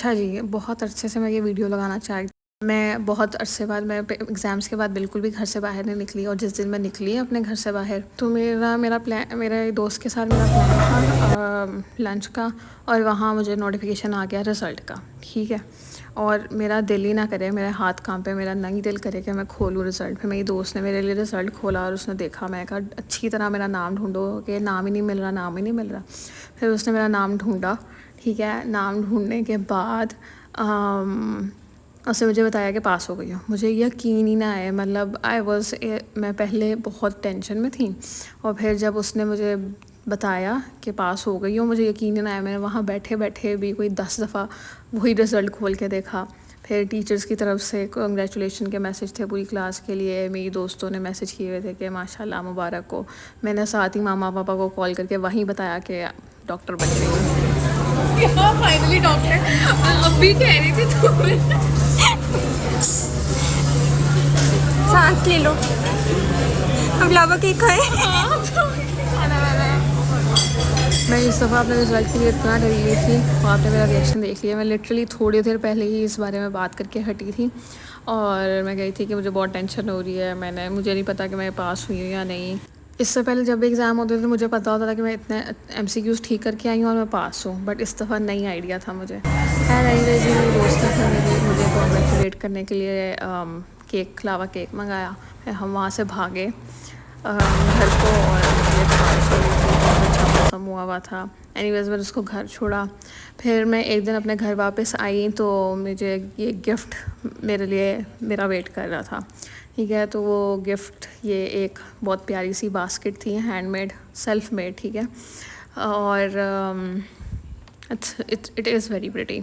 अच्छा जी, बहुत अरसे से मैं ये वीडियो लगाना चाह मैं बहुत अरसे बाद मैं एग्ज़ाम्स के बाद बिल्कुल भी घर से बाहर नहीं निकली और जिस दिन मैं निकली अपने घर से बाहर तो मेरा प्लान मेरे दोस्त के साथ मेरा प्लान था लंच का। और वहाँ मुझे नोटिफिकेशन आ गया रिज़ल्ट का, ठीक है। और मेरा दिल ही ना करे, मेरे हाथ कांपे, मेरा नहीं दिल करे कि मैं खोलूँ रिज़ल्ट। फिर मेरी दोस्त ने मेरे लिए रिज़ल्ट खोला और उसने देखा, मैं कहा अच्छी तरह मेरा नाम ढूंढो कि नाम ही नहीं मिल रहा, नाम ही नहीं मिल रहा। फिर उसने मेरा नाम ढूंढा, ठीक है। नाम ढूंढने के बाद उसने मुझे बताया कि पास हो गई हूँ। मुझे यकीन ही ना आया, मतलब मैं पहले बहुत टेंशन में थी और फिर जब उसने मुझे बताया कि पास हो गई हूँ, मुझे यकीन ही ना आया। मैंने वहाँ बैठे बैठे भी कोई 10 दफ़ा वही रिज़ल्ट खोल के देखा। फिर टीचर्स की तरफ से कंग्रेचुलेशन के मैसेज थे पूरी क्लास के लिए। मेरी दोस्तों ने मैसेज किए हुए थे कि माशाल्लाह मुबारक हो। मैंने साथ ही मामा पापा को कॉल करके वहीं बताया कि डॉक्टर बन गई हूँ। हाँ फाइनली डॉक्टर। अब भी कह रही थी तुम्हें। सांस ले लो, अब लावा केक खाए। मैं इस दफ़ा अपने रिज़ल्ट के लिए इतना डरी हुई थी और आपने मेरा रिएक्शन देख लिया। मैं लिटरली थोड़ी देर पहले ही इस बारे में बात करके हटी थी और मैं गई थी कि मुझे बहुत टेंशन हो रही है। मुझे नहीं पता कि मैं पास हुई हूँ या नहीं। इससे पहले जब भी एग्ज़ाम होते थे तो मुझे पता होता था कि मैं इतने MCQs ठीक करके आई हूँ और मैं पास हूँ, बट इस दफ़ा नई आइडिया था मुझे। खैर एनीवेज़ मेरी दोस्त ने मुझे कॉन्ग्रेचुलेट करने के लिए लावा केक मंगाया। फिर हम वहाँ से भागे घर को और मुझे बारिश हो रही थी, बहुत अच्छा मौसम हुआ था। एनीवेज़ मैंने उसको घर छोड़ा। फिर मैं एक दिन अपने घर वापस आई तो मुझे ये गिफ्ट मेरे लिए मेरा वेट कर रहा था, ठीक है। तो वो गिफ्ट ये एक बहुत प्यारी सी बास्केट थी, हैंडमेड, सेल्फ मेड, ठीक है। और it is very pretty,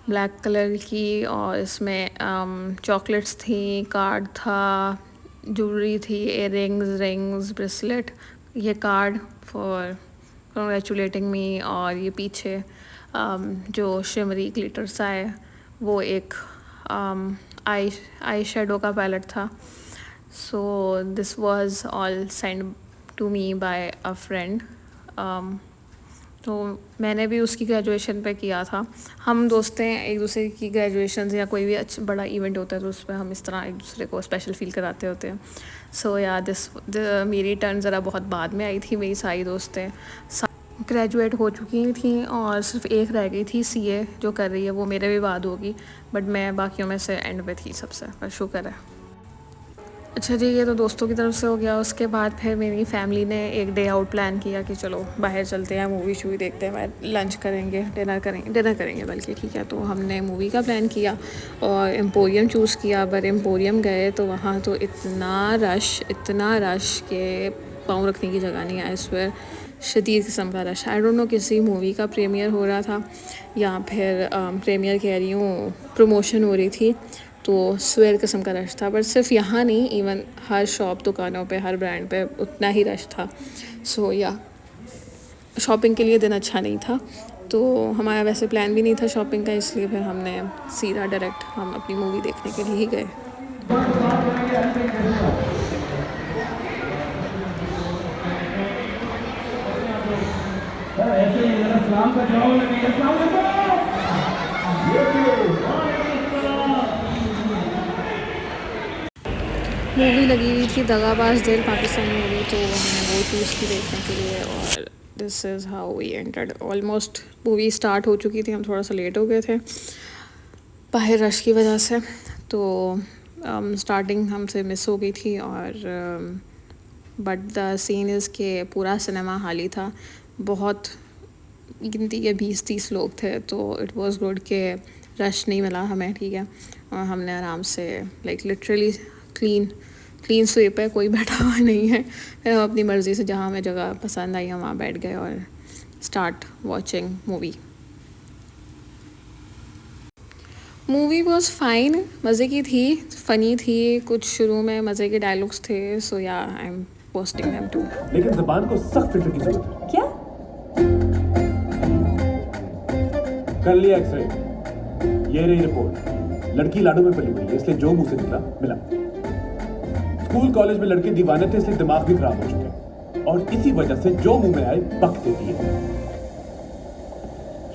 black colour की। और इसमें चॉकलेट्स थी, कार्ड था, ज्वेलरी थी, इयररिंग्स, रिंग्स, ब्रेसलेट। ये कार्ड फॉर कंग्रेचुलेटिंग मी। और ये पीछे जो शिमरी ग्लिटर सा है वो एक आई शेडो का पैलेट था। So this was all send to me by a friend. तो मैंने भी उसकी ग्रेजुएशन पे किया था। हम दोस्त हैं, एक दूसरे की ग्रेजुएशन या कोई भी अच्छा बड़ा इवेंट होता है तो उस पर हम इस तरह एक दूसरे को स्पेशल फील कराते होते हैं। सो या मेरी टर्न ज़रा बहुत बाद में आई थी। मेरी सारी दोस्तें ग्रेजुएट हो चुकी थी और सिर्फ एक रह गई थी CA जो कर रही है, वो मेरे भी बाद होगी, बट मैं बाकियों में से एंड पे थी सबसे, पर शुक्र है। अच्छा जी, ये तो दोस्तों की तरफ से हो गया। उसके बाद फिर मेरी फैमिली ने एक डे आउट प्लान किया कि चलो बाहर चलते हैं, मूवी शूवी देखते हैं, लंच करेंगे, डिनर करेंगे बल्कि, ठीक है। तो हमने मूवी का प्लान किया और एम्पोरियम चूज़ किया। पर एम्पोरियम गए तो वहाँ तो इतना रश के पाँव रखने की जगह नहीं है। इस पर शदीद किस्म का रश। आई डोंट नो किसी मूवी का प्रीमियर हो रहा था या फिर प्रीमियर कह रही हूँ, प्रमोशन हो रही थी, तो स्वेर किस्म का रश था। पर सिर्फ यहाँ नहीं, इवन हर शॉप, दुकानों पे, हर ब्रांड पे उतना ही रश था। सो या शॉपिंग के लिए दिन अच्छा नहीं था। तो हमारा वैसे प्लान भी नहीं था शॉपिंग का, इसलिए फिर हमने सीधा डायरेक्ट हम अपनी मूवी देखने के लिए ही गए। मूवी लगी हुई थी दगाबाज दिल, पाकिस्तानी मूवी, तो हमने वो चूज़ की देखने के लिए। और this is how we entered. Almost movie start हो चुकी थी, हम थोड़ा सा लेट हो गए थे बाहर रश की वजह से। तो स्टार्टिंग हमसे मिस हो गई थी। और बट द सीन इज़ के पूरा सिनेमा खाली था, बहुत गिनती के 20-30 लोग थे। तो इट वाज गुड के रश नहीं मिला हमें, ठीक है। और हमने आराम से लाइक लिटरली क्लीन स्वीप है, कोई बैठा हुआ नहीं है। फिर हम अपनी मर्ज़ी से जहाँ हमें जगह पसंद आई हम वहाँ बैठ गए और start watching movie was fine, मज़े की थी, फ़नी थी, कुछ शुरू में मज़े के डायलॉग्स थे। So yeah I am posting them too. लेकिन ज़बान को सख्त फिल्टर की जरूरत है। क्या? कर लिया एक्सरे, ये रही रिपोर्ट। लड़की लाडू में पली हुई है, इसलिए जो मुंह से निकला मिला। स्कूल कॉलेज में लड़के दीवाने थे, इसलिए दिमाग भी खराब हो चुके हैं और इसी वजह से जो मुंह में आए बक देती है।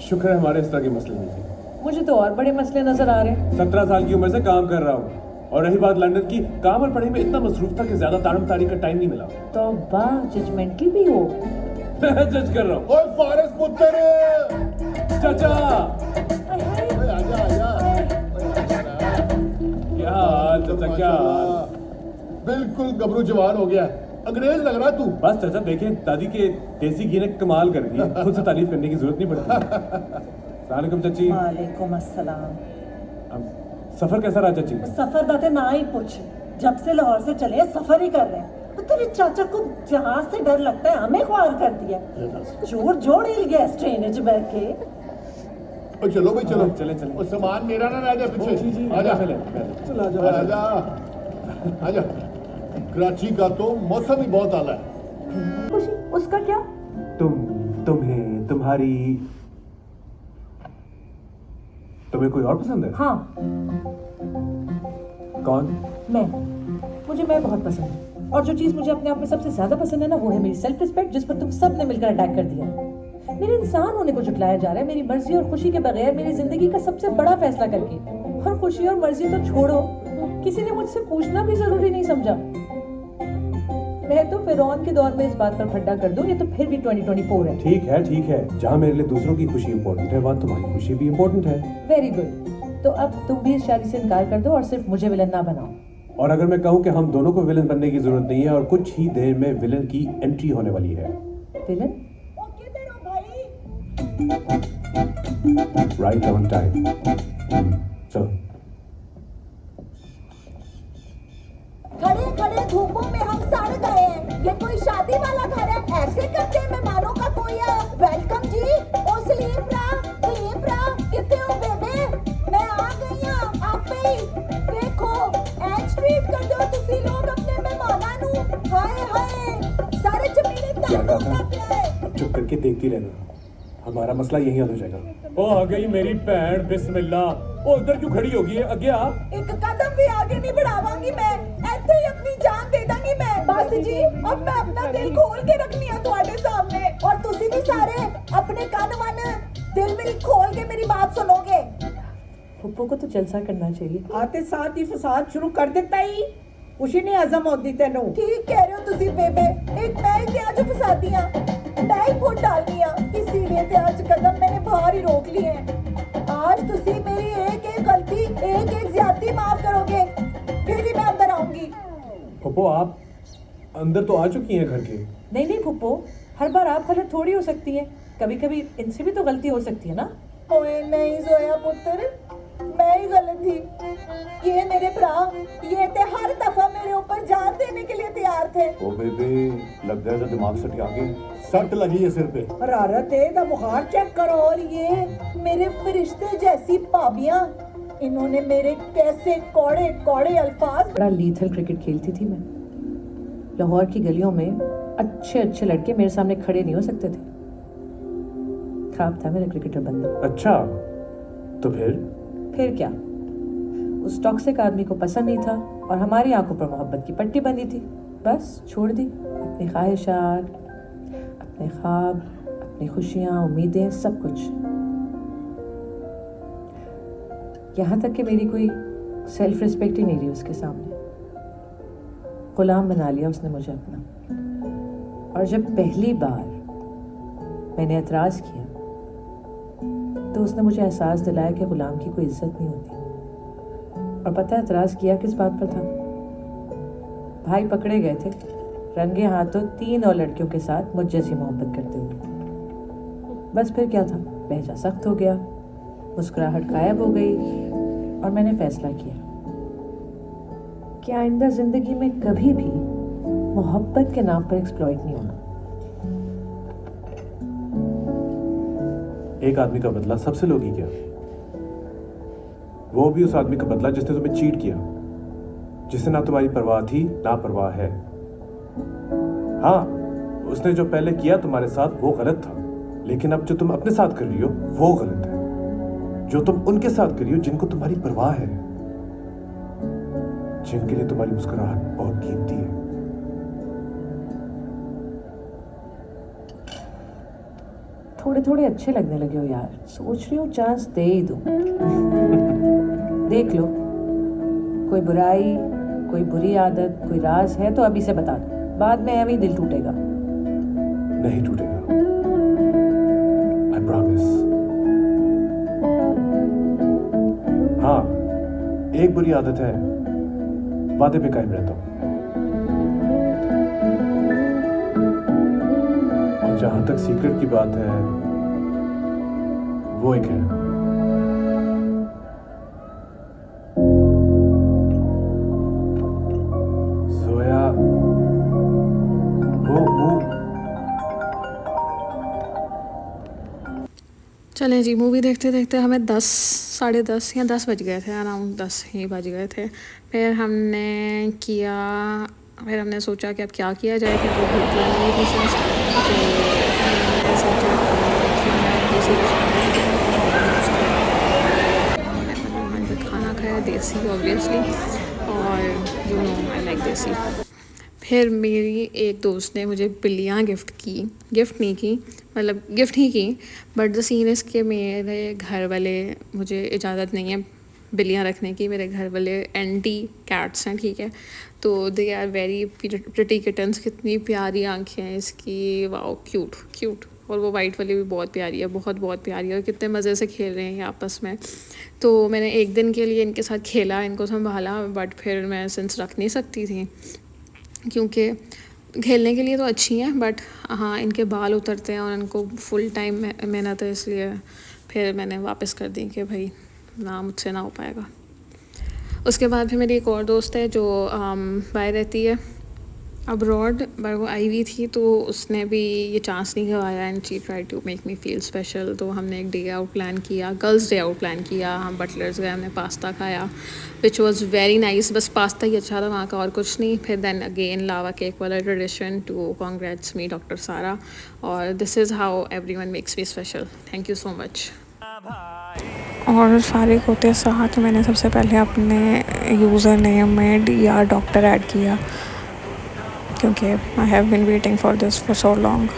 शुक्र है हमारे इस तरह के मसले नहीं थे। मुझे तो और बड़े मसले नजर आ रहे हैं। 17 साल की उम्र से काम कर रहा हूँ और रही बात लंदन की, काम और पढ़ाई में इतना मसरूफ था कि ज्यादा तारम तारीख का टाइम नहीं मिला। तो जजमेंटल भी हो। जज कर रहा हूँ। ओए फारस पुत्र, चाचा ओए आजा आजा। क्या हाल चाचा, क्या हाल? बिल्कुल गबरू जवान हो गया, अंग्रेज लग रहा तू। बस चाचा देखें, दादी के देसी घी ने कमाल कर दी, खुद से तारीफ करने की जरूरत नहीं पड़ती। सलाम चाची। वालेकुम अस्सलाम। सफर कैसा रहा चाची? सफर दाते ना ही पूछ, जब से लाहौर से चले सफर ही कर रहे हैं। तो तेरे चाचा को जहाज से डर लगता है, हमें ख्वार कर दिया। जोर जोड़ हिल गया ट्रेन में बैठ के। ओ चलो भाई चलो, चले चले। और सामान मेरा ना रह जाए पीछे। जी जी, आजा पहले चला जा आजा आजा। कराची का तो मौसम ही बहुत आला है। खुशी उसका क्या? तुम्हें, तुम्हारी, तुम्हें कोई और पसंद है? हाँ कौन? मैं बहुत पसंद है। और जो चीज मुझे अपने आप में सबसे ज्यादा पसंद है ना, वो है मेरी सेल्फ रिस्पेक्ट, जिस पर तुम सब ने मिलकर अटैक कर दिया। मेरे इंसान होने को झुटलाया जा रहा है, मेरी मर्जी और खुशी के बगैर, मेरी जिंदगी का सबसे बड़ा फैसला करके। और खुशी और मर्जी तो छोड़ो, किसी ने मुझसे पूछना भी जरूरी नहीं समझा। मैं तो फिरौन के दौर में इस बात पर फड्डा कर दूं, ये तो फिर भी 2024 है। ठीक है, जहाँ मेरे लिए दूसरों की खुशी इंपॉर्टेंट है, वहाँ तुम्हारी खुशी भी इंपॉर्टेंट है। Very good. तो अब तुम भी इस शादी से इनकार कर दो और सिर्फ मुझे विलन ना बनाओ। और अगर मैं कहूँ कि हम दोनों को विलन बनने की जरूरत नहीं है और कुछ ही देर में विलन की एंट्री होने वाली है। विलन? Right on time. चलो। खड़े खड़े धूपों में हम सड़ गए हैं। ये कोई शादी वाला घर है? ऐसे करते हैं मेहमानों का कोई वेलकम जी। ओ सलीमरा कितने हो बेबे? मैं आ गई हूं आपे ही। देखो एज ट्रीट कर दो तुसी लोग अपने मेहमानां नु। हाय हाय सारे जमीने तक होता पिया है। चुप करके देखती रहना, हमारा मसला यही हल हो जाएगा। ओ आ गई मेरी भैन, बिस्मिल्लाह। ओ उधर क्यों खड़ी होगी? आगे आ। एक कदम भी आगे नहीं बढ़ावांगी मैं, ऐसे ही अपनी जान दे दांगी मैं। बस जी अब मैं अपना दिल खोल के रखनी है तुम्हारे सामने, और तुसी भी सारे अपने कान वान दिल में खोल के मेरी बात सुनोगे। पप्पू को तो जलसा करना चाहिए। आते साथ ही फसाद शुरू कर देता ही, उसी ने आजम होती तेनू। ठीक कह रहे हो तुसी बेबे, एक मैं ही आज फसादियां, मैं ही वोट डालनी है, इसीलिए ते आज कदम मैंने बाहर ही रोक लिए हैं। आज तुसी मेरी एक एक गलती, एक एक ज्यादती माफ करोगे, फिर ही मैं अंदर आऊंगी। पप्पो आप अंदर तो आ चुकी हैं घर के। नहीं फुप्पो, हर बार आप गलत थोड़ी हो सकती है, कभी कभी इनसे भी तो गलती हो सकती है ना। ओए नहीं जोया पुत्र, मैं ही गलत थी। ये मेरे भरा, ये ते हर दफा मेरे ऊपर जान देने के लिए तैयार थे। ओ बेबे लग गया तो दिमाग सट आगे। सट लगी है सिर पे। हरारत है दा बुखार चेक करो। और ये मेरे फरिश्ते जैसी भाभियां, इन्होंने मेरे कैसे कौड़े कौड़े अल्फाज। बड़ा लीथल क्रिकेट खेलती थी मैं। लाहौर की गलियों में अच्छे अच्छे लड़के मेरे सामने खड़े नहीं हो सकते थे। खराब था मेरा क्रिकेटर बनना। अच्छा तो फिर क्या, उस टॉक्सिक आदमी को पसंद नहीं था और हमारी आंखों पर मोहब्बत की पट्टी बंधी थी। बस छोड़ दी अपनी ख्वाहिशात, अपने ख्वाब, अपनी खुशियाँ, उम्मीदें, सब कुछ। यहाँ तक कि मेरी कोई सेल्फ रिस्पेक्ट ही नहीं रही उसके सामने। गुलाम बना लिया उसने मुझे अपना। और जब पहली बार मैंने एतराज़ किया तो उसने मुझे एहसास दिलाया कि गुलाम की कोई इज्जत नहीं होती। और पता है एतराज़ किया किस बात पर था? भाई पकड़े गए थे रंगे हाथों 3 और लड़कियों के साथ मुझ जैसी मोहब्बत करते हुए। बस फिर क्या था, लहजा सख्त हो गया, मुस्कुराहट गायब हो गई और मैंने फैसला किया कि आइंदा ज़िंदगी में कभी भी मोहब्बत के नाम पर एक्सप्लॉइट नहीं होना। एक आदमी का बदला सबसे लोगी क्या? वो भी उस आदमी का बदला जिसने तुम्हें चीट किया, जिससे ना तुम्हारी परवाह थी ना परवाह है। हाँ, उसने जो पहले किया तुम्हारे साथ वो गलत था, लेकिन अब जो तुम अपने साथ कर रही हो वो गलत है। जो तुम उनके साथ कर रही हो जिनको तुम्हारी परवाह है, जिनके लिए तुम्हारी मुस्कुराहट बहुत कीमती है। थोड़े थोड़े अच्छे लगने लगे हो यार, सोच रही हूँ चांस दे ही दूँ। देख लो, कोई बुराई, कोई बुरी आदत, कोई राज है तो अभी से बता दो, बाद में ऐਵੇਂ ही दिल टूटेगा। नहीं टूटेगा, आई प्रॉमिस। हाँ, एक बुरी आदत है, वादे पे कायम रहता हूँ। और जहां तक सीक्रेट की बात है, वो एक है, जोया, वो चलें जी, मूवी देखते देखते हमें 10, साढ़े 10 या 10 बज गए थे, अराउंड 10 ही बज गए थे। फिर हमने सोचा कि अब क्या किया जाए, क्योंकि भूख लग रही थी since, तो मैंने सोचा कि मैं किसी रेस्टोरेंट में खाना खाया, देसी ऑब्वियसली, और यू नो आई लाइक देसी। फिर मेरी एक दोस्त ने मुझे बिल्लियाँ गिफ्ट नहीं की, मतलब गिफ्ट ही की, बट द सीन इज़ के मेरे घर वाले, मुझे इजाज़त नहीं है बिल्लियाँ रखने की, मेरे घर वाले एंटी कैट्स हैं, ठीक है, तो they are very pretty kittens. कितनी प्यारी आंखें हैं इसकी, वाओ क्यूट क्यूट, और वो वाइट वाली भी बहुत प्यारी है, बहुत प्यारी है, और कितने मज़े से खेल रहे हैं ये आपस में। तो मैंने एक दिन के लिए इनके साथ खेला, इनको संभाला, बट फिर मैं सिंस रख नहीं सकती थी, क्योंकि खेलने के लिए तो अच्छी हैं, बट हाँ इनके बाल उतरते हैं और इनको फुल टाइम मेहनत है, इसलिए फिर मैंने वापस कर दी कि भाई ना, मुझसे ना हो पाएगा। उसके बाद फिर मेरी एक और दोस्त है जो बाहर रहती है अब्रॉड, पर वो आई हुई थी, तो उसने भी ये चांस नहीं गंवाया, and she try to make me feel special. तो हमने एक डे आउट प्लान किया, गर्ल्स डे आउट प्लान किया, हम बटलर्स गए, हमने पास्ता खाया, विच वॉज़ वेरी नाइस, बस पास्ता ही अच्छा था वहाँ का, और कुछ नहीं। फिर देन अगेन लावा केक वाला tradition to congrats me doctor Sara, और this is how everyone makes me special. Thank you so much. और फारिग होते साथ मैंने सबसे पहले अपने यूज़र नेम में DR डॉक्टर ऐड किया, क्योंकि I have been waiting for this for so long.